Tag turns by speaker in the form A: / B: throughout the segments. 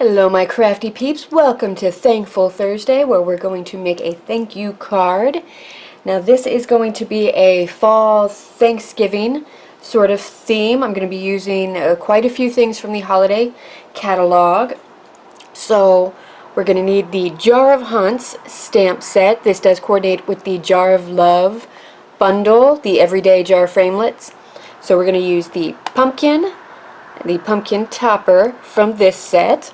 A: Hello my crafty peeps, welcome to Thankful Thursday where we're going to make a thank you card. Now this is going to be a fall Thanksgiving sort of theme. I'm going to be using quite a few things from the holiday catalog. So we're going to need the Jar of Hunts stamp set. This does coordinate with the Jar of Love bundle, the Everyday Jar Framelits. So we're going to use the pumpkin topper from this set.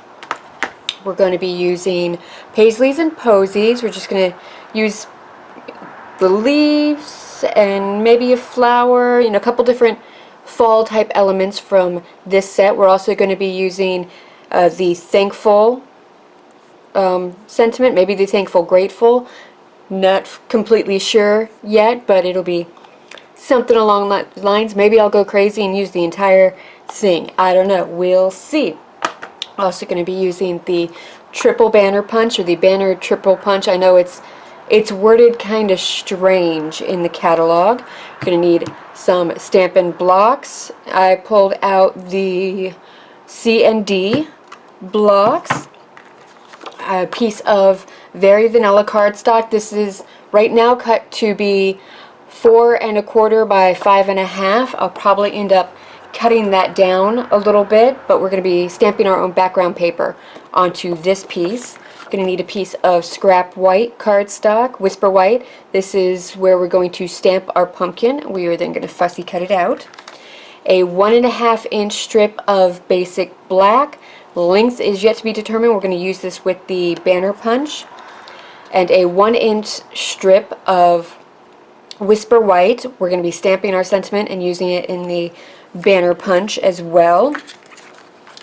A: We're going to be using paisleys and posies. We're just going to use the leaves and maybe a flower, a couple different fall type elements from this set. We're also going to be using the thankful sentiment, maybe the thankful grateful. Not completely sure yet, but it'll be something along that lines. Maybe I'll go crazy and use the entire thing. I don't know. We'll see. Also going to be using the triple banner punch, or the banner triple punch. I know it's worded kind of strange in the catalog. Going to need some Stampin' blocks. I pulled out the C and D blocks. A piece of very vanilla cardstock. This is right now cut to be 4 1/4 by 5 1/2. I'll probably end up cutting that down a little bit, but we're going to be stamping our own background paper onto this piece. Going to need a piece of scrap white cardstock, Whisper White. This is where we're going to stamp our pumpkin. We are then going to fussy cut it out. A 1 1/2 inch strip of basic black. Length is yet to be determined. We're going to use this with the banner punch. And a 1 inch strip of Whisper White. We're going to be stamping our sentiment and using it in the banner punch as well.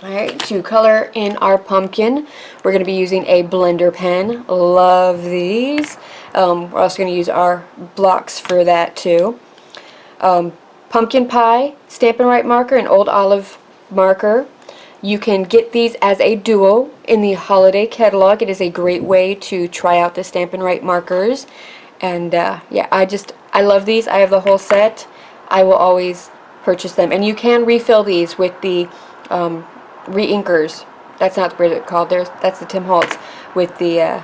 A: Alright, to color in our pumpkin, we're going to be using a blender pen. Love these. We're also going to use our blocks for that too. Pumpkin pie, Stampin' Up marker, and Old Olive marker. You can get these as a duo in the holiday catalog. It is a great way to try out the Stampin' Up markers. And yeah, I love these. I have the whole set. I will always purchase them. And you can refill these with the re-inkers. That's not what they're called. That's the Tim Holtz with the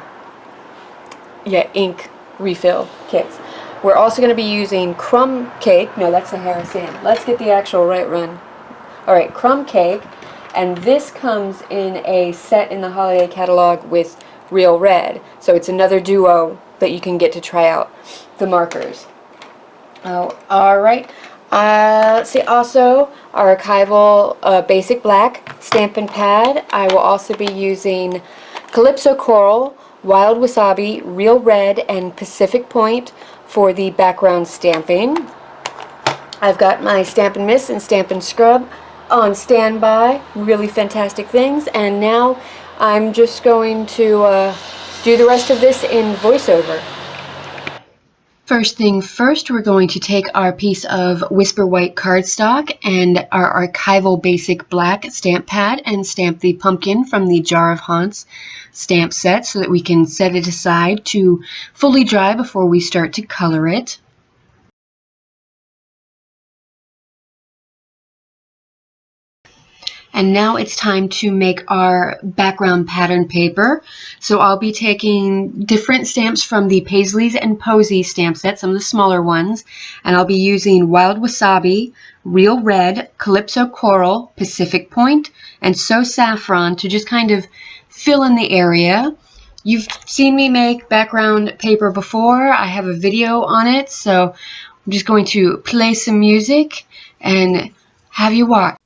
A: ink refill kits. We're also going to be using crumb cake. No, that's the Harrison. Let's get the actual right run. Alright, crumb cake. And this comes in a set in the holiday catalog with Real Red. So it's another duo that you can get to try out the markers. Oh, alright. Let's see, also archival basic black Stampin' pad. I will also be using Calypso Coral, Wild Wasabi, Real Red, and Pacific Point for the background stamping. I've got my Stampin' Mist and Stampin' Scrub on standby. Really fantastic things. And now I'm just going to do the rest of this in voiceover. First thing first, we're going to take our piece of Whisper White cardstock and our archival basic black stamp pad and stamp the pumpkin from the Jar of Haunts stamp set so that we can set it aside to fully dry before we start to color it. And now it's time to make our background pattern paper. So I'll be taking different stamps from the Paisleys and Posy stamp set, some of the smaller ones, and I'll be using Wild Wasabi, Real Red, Calypso Coral, Pacific Point, and So Saffron to just kind of fill in the area. You've seen me make background paper before. I have a video on it, so I'm just going to play some music and have you watch.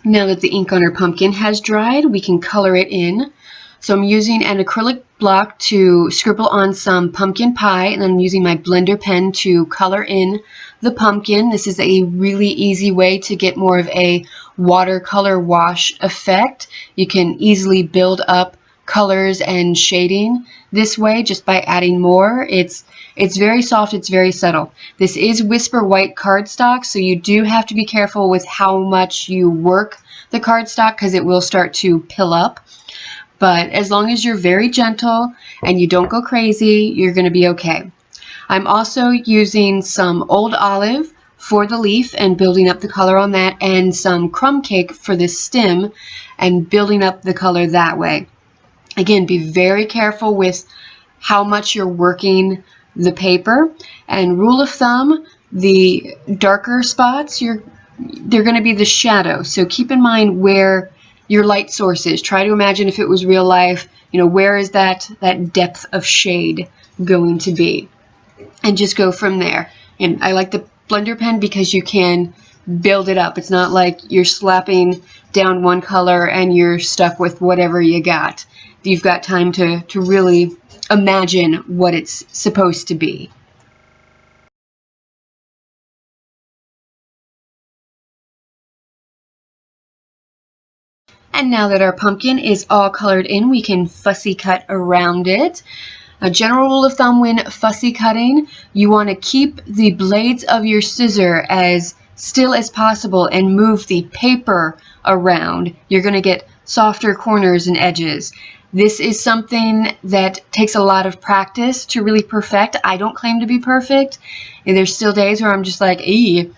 A: Now that the ink on our pumpkin has dried, we can color it in. So I'm using an acrylic block to scribble on some pumpkin pie, and then I'm using my blender pen to color in the pumpkin. This is a really easy way to get more of a watercolor wash effect. You can easily build up colors and shading this way just by adding more. It's very soft, it's very subtle. This is Whisper White cardstock, so you do have to be careful with how much you work the cardstock because it will start to pill up. But as long as you're very gentle and you don't go crazy, you're going to be okay. I'm also using some old olive for the leaf and building up the color on that, and some crumb cake for the stem and building up the color that way. Again, be very careful with how much you're working the paper, and rule of thumb, the darker spots, they're going to be the shadow. So keep in mind where your light source is. Try to imagine if it was real life, where is that depth of shade going to be, and just go from there. And I like the blender pen because you can build it up. It's not like you're slapping down one color and you're stuck with whatever you got. You've got time to really imagine what it's supposed to be. And now that our pumpkin is all colored in, we can fussy cut around it. A general rule of thumb when fussy cutting, you want to keep the blades of your scissor as still as possible and move the paper around. You're going to get softer corners and edges. This is something that takes a lot of practice to really perfect. I don't claim to be perfect, and there's still days where I'm just like, ee.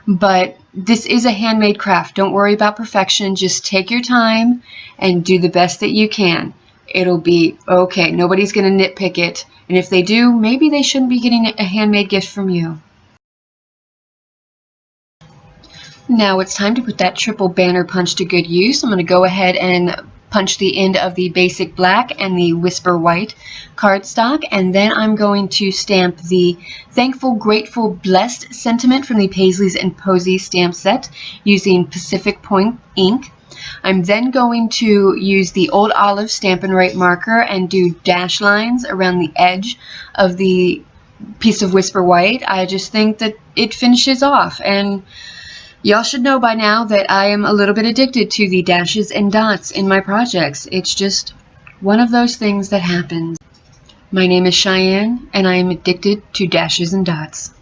A: But this is a handmade craft. Don't worry about perfection. Just take your time and do the best that you can. It'll be okay. Nobody's going to nitpick it. And if they do, maybe they shouldn't be getting a handmade gift from you. Now it's time to put that triple banner punch to good use. I'm going to go ahead and punch the end of the basic black and the Whisper White cardstock, and then I'm going to stamp the Thankful, Grateful, Blessed sentiment from the Paisleys and Posey stamp set using Pacific Point ink. I'm then going to use the Old Olive Stampin' Right marker and do dash lines around the edge of the piece of Whisper White. I just think that it finishes off, and y'all should know by now that I am a little bit addicted to the dashes and dots in my projects. It's just one of those things that happens. My name is Cheyenne, and I am addicted to dashes and dots.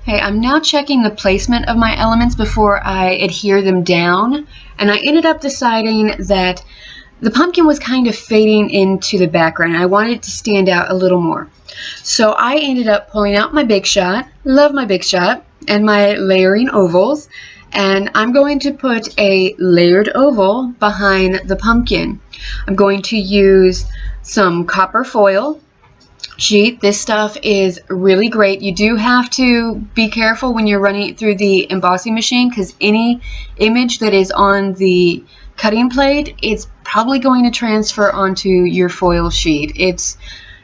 A: Okay, I'm now checking the placement of my elements before I adhere them down, and I ended up deciding that the pumpkin was kind of fading into the background. I wanted it to stand out a little more. So I ended up pulling out my Big Shot, love my Big Shot, and my layering ovals, and I'm going to put a layered oval behind the pumpkin. I'm going to use some copper foil sheet. This stuff is really great. You do have to be careful when you're running it through the embossing machine, because any image that is on the cutting plate, it's probably going to transfer onto your foil sheet. It's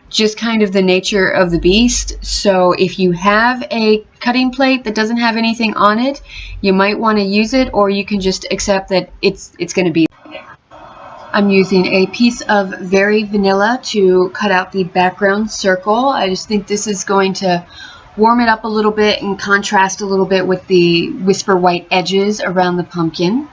A: just kind of the nature of the beast. So if you have a cutting plate that doesn't have anything on it, you might want to use it, or you can just accept that it's going to be. I'm using a piece of Very Vanilla to cut out the background circle. I just think this is going to warm it up a little bit and contrast a little bit with the Whisper White edges around the pumpkin.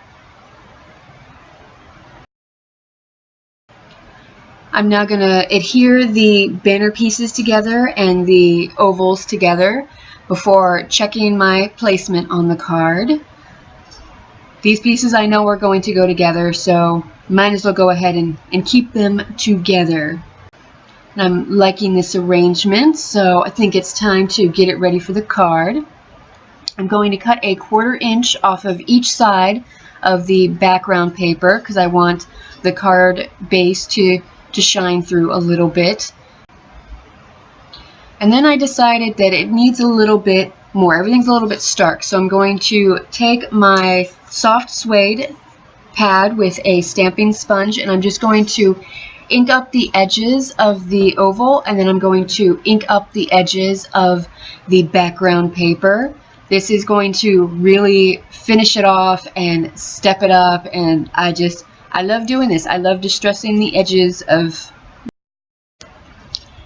A: I'm now going to adhere the banner pieces together and the ovals together before checking my placement on the card. These pieces I know are going to go together, so might as well go ahead and keep them together. And I'm liking this arrangement, so I think it's time to get it ready for the card. I'm going to cut a 1/4 inch off of each side of the background paper because I want the card base to shine through a little bit. And then I decided that it needs a little bit more. Everything's a little bit stark, so I'm going to take my soft suede pad with a stamping sponge, and I'm just going to ink up the edges of the oval, and then I'm going to ink up the edges of the background paper. This is going to really finish it off and step it up, and I love doing this. I love distressing the edges of.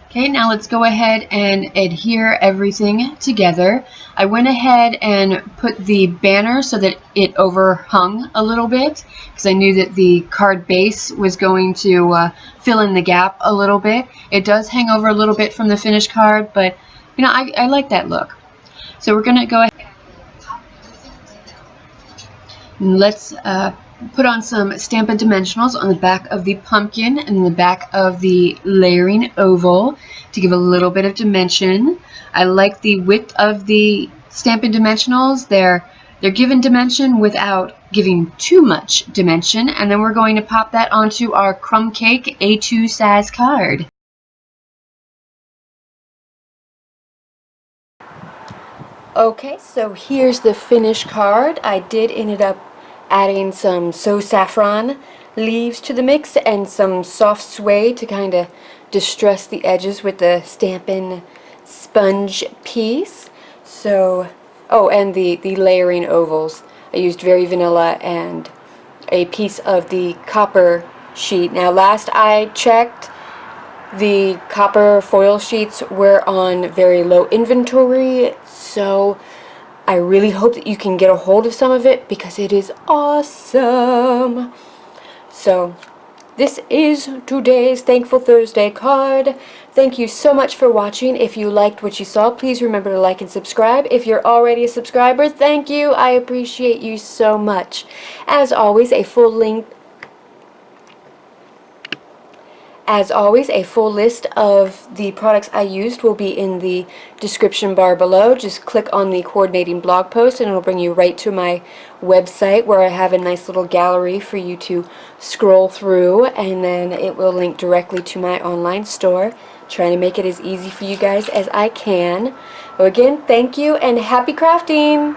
A: Okay, now let's go ahead and adhere everything together. I went ahead and put the banner so that it overhung a little bit because I knew that the card base was going to fill in the gap a little bit. It does hang over a little bit from the finished card, but you know, I like that look. So we're going to go ahead and let's put on some Stampin' Dimensionals on the back of the pumpkin and the back of the layering oval to give a little bit of dimension. I like the width of the Stampin' Dimensionals. They're given dimension without giving too much dimension. And then we're going to pop that onto our crumb cake A2 size card. Okay, so here's the finished card. I did ended up adding some So Saffron leaves to the mix and some soft suede to kind of distress the edges with the Stampin' sponge piece. So, oh, and the layering ovals. I used Very Vanilla and a piece of the copper sheet. Now, last I checked, the copper foil sheets were on very low inventory, so I really hope that you can get a hold of some of it because it is awesome. So this is today's Thankful Thursday card. Thank you so much for watching. If you liked what you saw, please remember to like and subscribe. If you're already a subscriber, thank you. I appreciate you so much. As always, a full list of the products I used will be in the description bar below. Just click on the coordinating blog post and it'll bring you right to my website where I have a nice little gallery for you to scroll through, and then it will link directly to my online store. Trying to make it as easy for you guys as I can. So again, thank you and happy crafting!